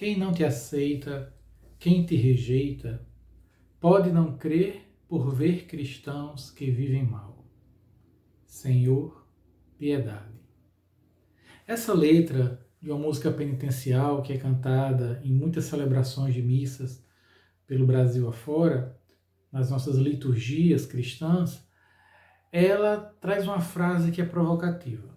Quem não te aceita, quem te rejeita, pode não crer por ver cristãos que vivem mal. Senhor, piedade. Essa letra de uma música penitencial que é cantada em muitas celebrações de missas pelo Brasil afora, nas nossas liturgias cristãs, ela traz uma frase que é provocativa.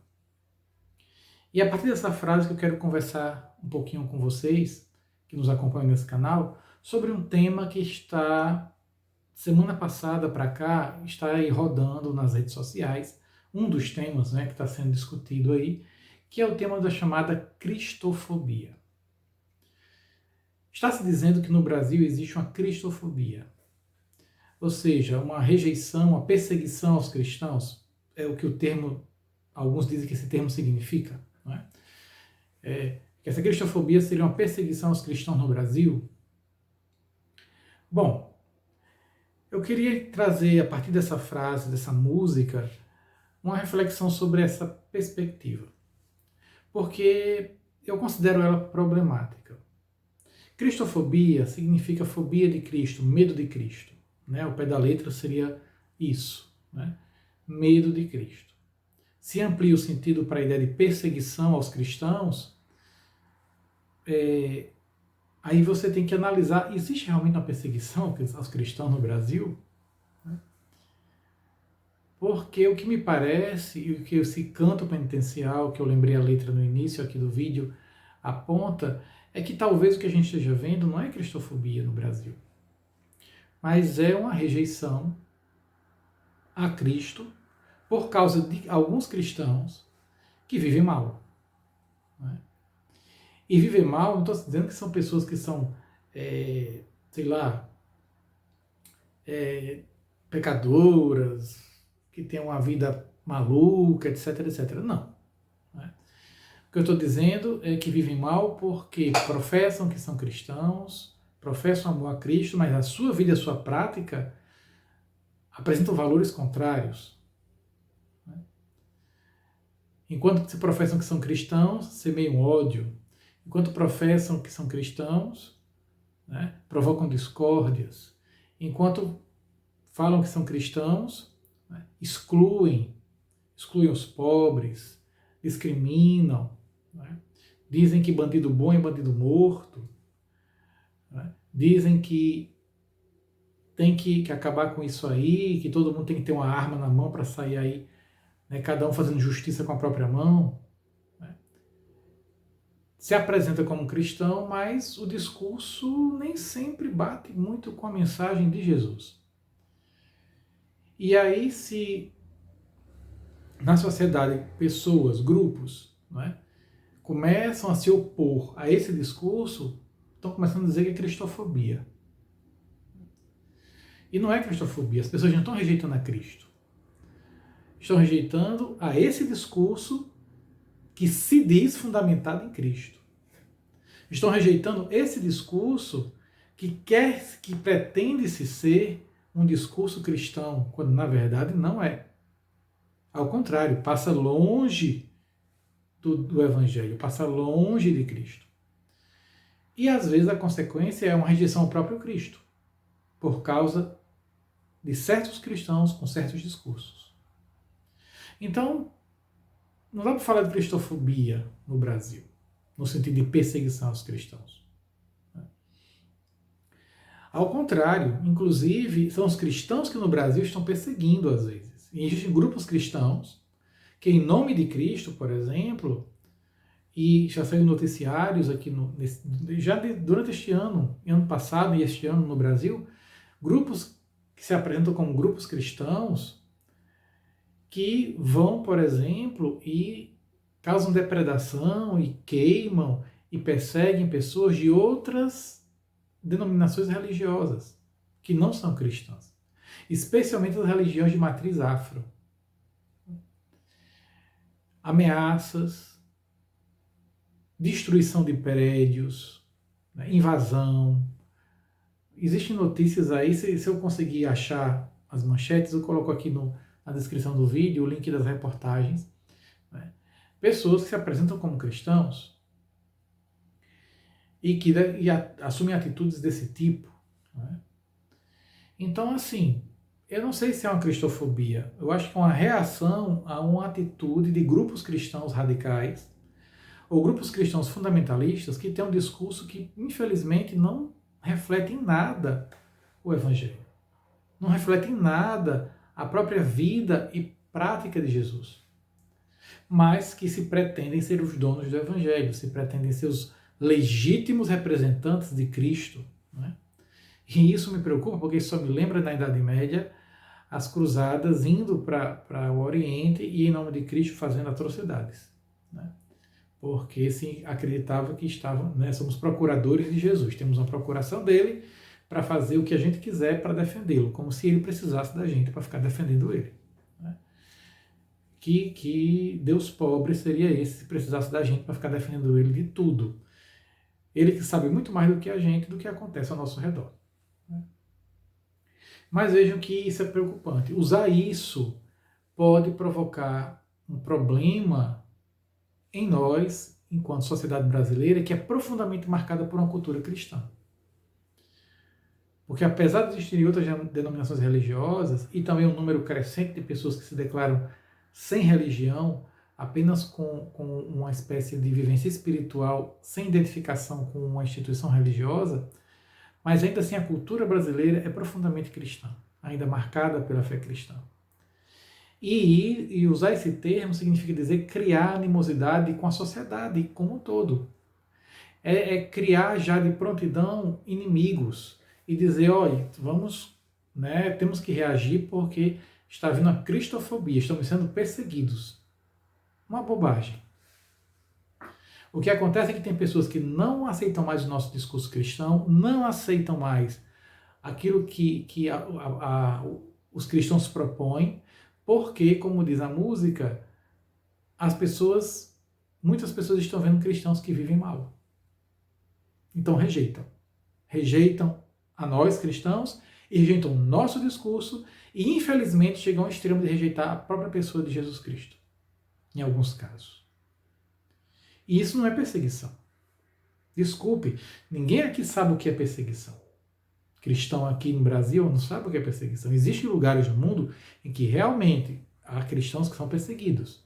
E a partir dessa frase que eu quero conversar um pouquinho com vocês, que nos acompanham nesse canal, sobre um tema que está, semana passada para cá, está aí rodando nas redes sociais, um dos temas, que está sendo discutido aí, que é o tema da chamada cristofobia. Está se dizendo que no Brasil existe uma cristofobia, ou seja, uma rejeição, uma perseguição aos cristãos, é o que o termo, alguns dizem que esse termo significa, não é? Que essa cristofobia seria uma perseguição aos cristãos no Brasil. Bom, eu queria trazer, a partir dessa frase, dessa música, uma reflexão sobre essa perspectiva, porque eu considero ela problemática. Cristofobia significa fobia de Cristo, medo de Cristo. O pé da letra seria isso, medo de Cristo. Se amplia o sentido para a ideia de perseguição aos cristãos, aí você tem que analisar, existe realmente uma perseguição aos cristãos no Brasil? Porque o que me parece, e o que esse canto penitencial, que eu lembrei a letra no início aqui do vídeo, aponta, é que talvez o que a gente esteja vendo não é cristofobia no Brasil, mas é uma rejeição a Cristo por causa de alguns cristãos que vivem mal. E viver mal, não estou dizendo que são pessoas que são, pecadoras, que têm uma vida maluca, etc, etc. Não. O que eu estou dizendo é que vivem mal porque professam que são cristãos, professam amor a Cristo, mas a sua vida e a sua prática apresentam valores contrários. Enquanto se professam que são cristãos, semeiam ódio. Enquanto professam que são cristãos, provocam discórdias. Enquanto falam que são cristãos, excluem os pobres, discriminam, dizem que bandido bom é bandido morto, dizem que tem que acabar com isso aí, que todo mundo tem que ter uma arma na mão para sair aí, cada um fazendo justiça com a própria mão. Se apresenta como cristão, mas o discurso nem sempre bate muito com a mensagem de Jesus. E aí, se na sociedade pessoas, grupos, começam a se opor a esse discurso, estão começando a dizer que é cristofobia. E não é cristofobia, as pessoas não estão rejeitando a Cristo. Estão rejeitando a esse discurso que se diz fundamentado em Cristo. Estão rejeitando esse discurso que pretende-se ser um discurso cristão, quando na verdade não é. Ao contrário, passa longe do Evangelho, passa longe de Cristo. E às vezes a consequência é uma rejeição ao próprio Cristo, por causa de certos cristãos com certos discursos. Então, não dá para falar de cristofobia no Brasil, no sentido de perseguição aos cristãos. Ao contrário, inclusive, são os cristãos que no Brasil estão perseguindo às vezes. E existem grupos cristãos que, em nome de Cristo, por exemplo, e já saiu noticiários aqui, durante este ano passado e este ano no Brasil, grupos que se apresentam como grupos cristãos que vão, por exemplo, e causam depredação e queimam e perseguem pessoas de outras denominações religiosas que não são cristãs, especialmente as religiões de matriz afro. Ameaças, destruição de prédios, invasão. Existem notícias aí, se eu conseguir achar as manchetes, eu coloco aqui na descrição do vídeo o link das reportagens. Pessoas que se apresentam como cristãos assumem atitudes desse tipo. Né? Então, assim, eu não sei se é uma cristofobia. Eu acho que é uma reação a uma atitude de grupos cristãos radicais ou grupos cristãos fundamentalistas que têm um discurso que, infelizmente, não reflete em nada o Evangelho. Não reflete em nada a própria vida e prática de Jesus. Mas que se pretendem ser os donos do Evangelho, se pretendem ser os legítimos representantes de Cristo. Né? E isso me preocupa porque isso só me lembra na Idade Média as cruzadas indo para o Oriente e em nome de Cristo fazendo atrocidades. Né? Porque se acreditava que estavam, né, somos procuradores de Jesus, temos uma procuração dele para fazer o que a gente quiser para defendê-lo, como se ele precisasse da gente para ficar defendendo ele. Né? Que Deus pobre seria esse se precisasse da gente para ficar defendendo ele de tudo. Ele que sabe muito mais do que a gente, do que acontece ao nosso redor. Né? Mas vejam que isso é preocupante. Usar isso pode provocar um problema em nós, enquanto sociedade brasileira, que é profundamente marcada por uma cultura cristã. Porque apesar de existirem outras denominações religiosas, e também um número crescente de pessoas que se declaram sem religião, apenas com uma espécie de vivência espiritual, sem identificação com uma instituição religiosa, mas ainda assim a cultura brasileira é profundamente cristã, ainda marcada pela fé cristã. E usar esse termo significa dizer criar animosidade com a sociedade como um todo. É criar já de prontidão inimigos e dizer, olha, vamos, né, temos que reagir porque está vindo a cristofobia, estamos sendo perseguidos. Uma bobagem. O que acontece é que tem pessoas que não aceitam mais o nosso discurso cristão, não aceitam mais aquilo que os cristãos propõem, porque, como diz a música, muitas pessoas estão vendo cristãos que vivem mal. Então rejeitam. Rejeitam a nós cristãos e rejeitam o nosso discurso e, infelizmente, chegam ao extremo de rejeitar a própria pessoa de Jesus Cristo, em alguns casos. E isso não é perseguição. Desculpe, ninguém aqui sabe o que é perseguição. Cristão aqui no Brasil não sabe o que é perseguição. Existem lugares no mundo em que realmente há cristãos que são perseguidos.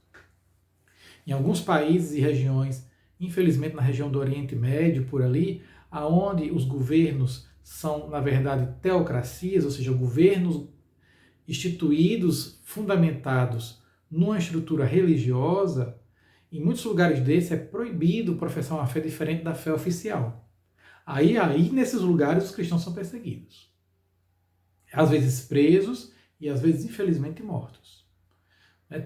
Em alguns países e regiões, infelizmente na região do Oriente Médio, por ali, aonde os governos são, na verdade, teocracias, ou seja, governos instituídos, fundamentados numa estrutura religiosa, em muitos lugares desses é proibido professar uma fé diferente da fé oficial. Aí nesses lugares, os cristãos são perseguidos. Às vezes presos e às vezes, infelizmente, mortos.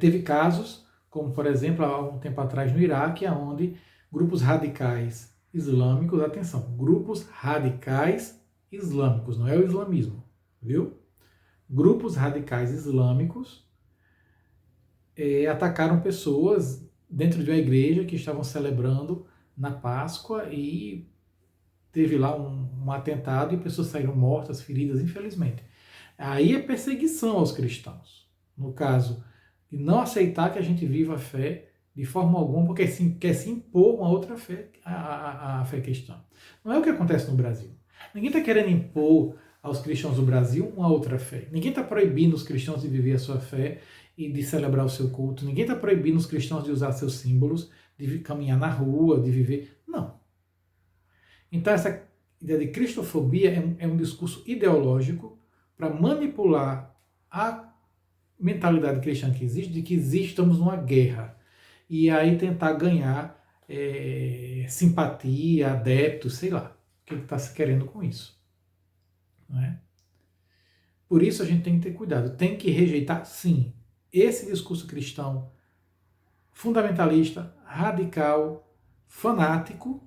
Teve casos, como por exemplo, há um tempo atrás no Iraque, onde grupos radicais islâmicos, atenção, grupos radicais islâmicos, não é o islamismo, viu? Grupos radicais islâmicos atacaram pessoas dentro de uma igreja que estavam celebrando na Páscoa e teve lá um atentado e pessoas saíram mortas, feridas, infelizmente. Aí é perseguição aos cristãos. No caso, de não aceitar que a gente viva a fé de forma alguma, porque quer se impor uma outra fé, a fé cristã. Não é o que acontece no Brasil. Ninguém está querendo impor aos cristãos do Brasil uma outra fé. Ninguém está proibindo os cristãos de viver a sua fé e de celebrar o seu culto. Ninguém está proibindo os cristãos de usar seus símbolos, de caminhar na rua, de viver. Não. Então essa ideia de cristofobia é um discurso ideológico para manipular a mentalidade cristã que existe, de que estamos numa guerra. E aí tentar ganhar simpatia, adeptos, sei lá. O que está se querendo com isso. Não é? Por isso a gente tem que ter cuidado. Tem que rejeitar, sim, esse discurso cristão fundamentalista, radical, fanático,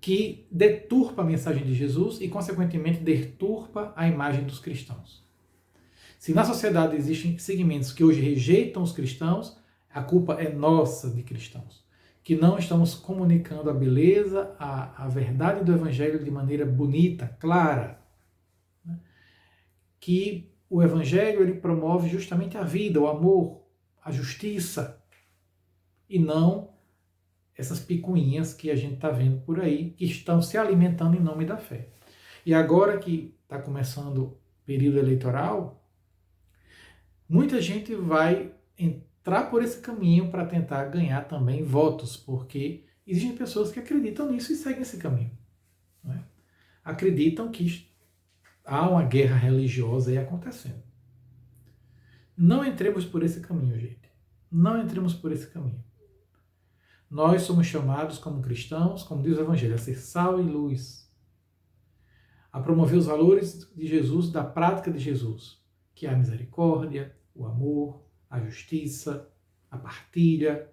que deturpa a mensagem de Jesus e, consequentemente, deturpa a imagem dos cristãos. Se na sociedade existem segmentos que hoje rejeitam os cristãos, a culpa é nossa de cristãos, que não estamos comunicando a beleza, a verdade do Evangelho de maneira bonita, clara. Que o Evangelho ele promove justamente a vida, o amor, a justiça, e não essas picuinhas que a gente está vendo por aí, que estão se alimentando em nome da fé. E agora que está começando o período eleitoral, muita gente vai entrar por esse caminho para tentar ganhar também votos, porque existem pessoas que acreditam nisso e seguem esse caminho. Não é? Acreditam que há uma guerra religiosa aí acontecendo. Não entremos por esse caminho, gente. Não entremos por esse caminho. Nós somos chamados como cristãos, como diz o Evangelho, a ser sal e luz, a promover os valores de Jesus, da prática de Jesus, que é a misericórdia, o amor, a justiça, a partilha,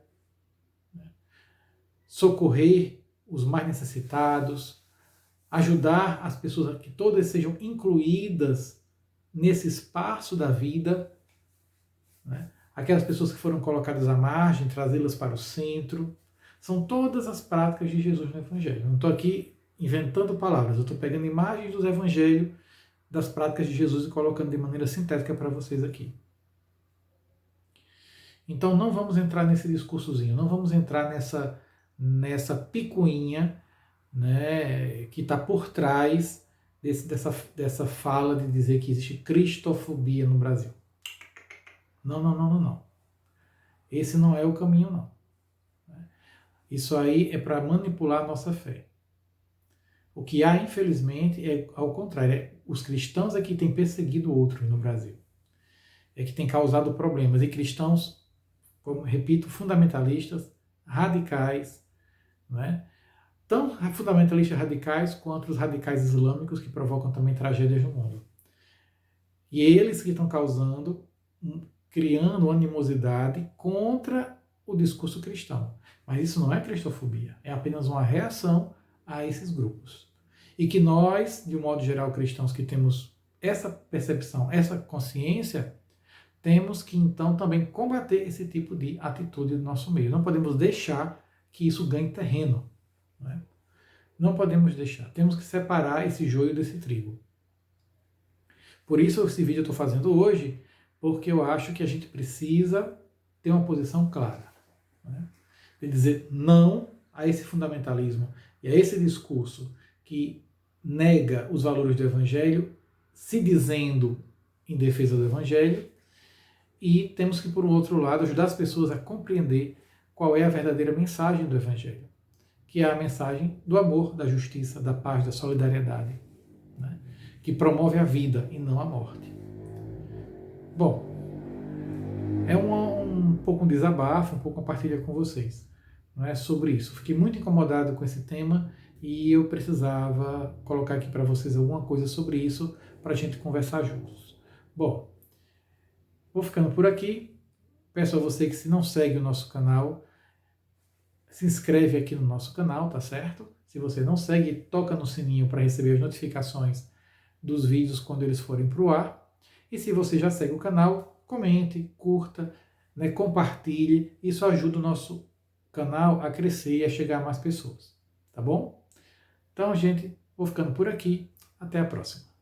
né? Socorrer os mais necessitados, ajudar as pessoas a que todas sejam incluídas nesse espaço da vida, né? Aquelas pessoas que foram colocadas à margem, trazê-las para o centro. São todas as práticas de Jesus no Evangelho. Não estou aqui inventando palavras, eu estou pegando imagens dos Evangelhos, das práticas de Jesus e colocando de maneira sintética para vocês aqui. Então não vamos entrar nesse discursozinho, não vamos entrar nessa picuinha, né, que está por trás dessa fala de dizer que existe cristofobia no Brasil. Não, não, não, não, não. Esse não é o caminho, não. Isso aí é para manipular a nossa fé. O que há, infelizmente, é ao contrário. Os cristãos é que têm perseguido outros no Brasil. É que têm causado problemas. E cristãos, como repito, fundamentalistas, radicais, né? Tão fundamentalistas radicais quanto os radicais islâmicos que provocam também tragédias no mundo. E eles que estão criando animosidade contra o discurso cristão. Mas isso não é cristofobia, é apenas uma reação a esses grupos. E que nós, de um modo geral, cristãos que temos essa percepção, essa consciência, temos que então também combater esse tipo de atitude no nosso meio. Não podemos deixar que isso ganhe terreno. Não podemos deixar. Temos que separar esse joio desse trigo. Por isso esse vídeo eu estou fazendo hoje, porque eu acho que a gente precisa ter uma posição clara. De dizer não a esse fundamentalismo e a esse discurso que nega os valores do Evangelho, se dizendo em defesa do Evangelho, e temos que, por um outro lado, ajudar as pessoas a compreender qual é a verdadeira mensagem do Evangelho, que é a mensagem do amor, da justiça, da paz, da solidariedade, né? Que promove a vida e não a morte. Bom, é um pouco um desabafo, um pouco uma partilha com vocês, não é, sobre isso. Fiquei muito incomodado com esse tema e eu precisava colocar aqui para vocês alguma coisa sobre isso para a gente conversar juntos. Bom, vou ficando por aqui. Peço a você que, se não segue o nosso canal, se inscreve aqui no nosso canal, tá certo? Se você não segue, toca no sininho para receber as notificações dos vídeos quando eles forem para o ar. E se você já segue o canal, comente, curta, né, compartilhe. Isso ajuda o nosso canal a crescer e a chegar a mais pessoas, tá bom? Então, gente, vou ficando por aqui. Até a próxima.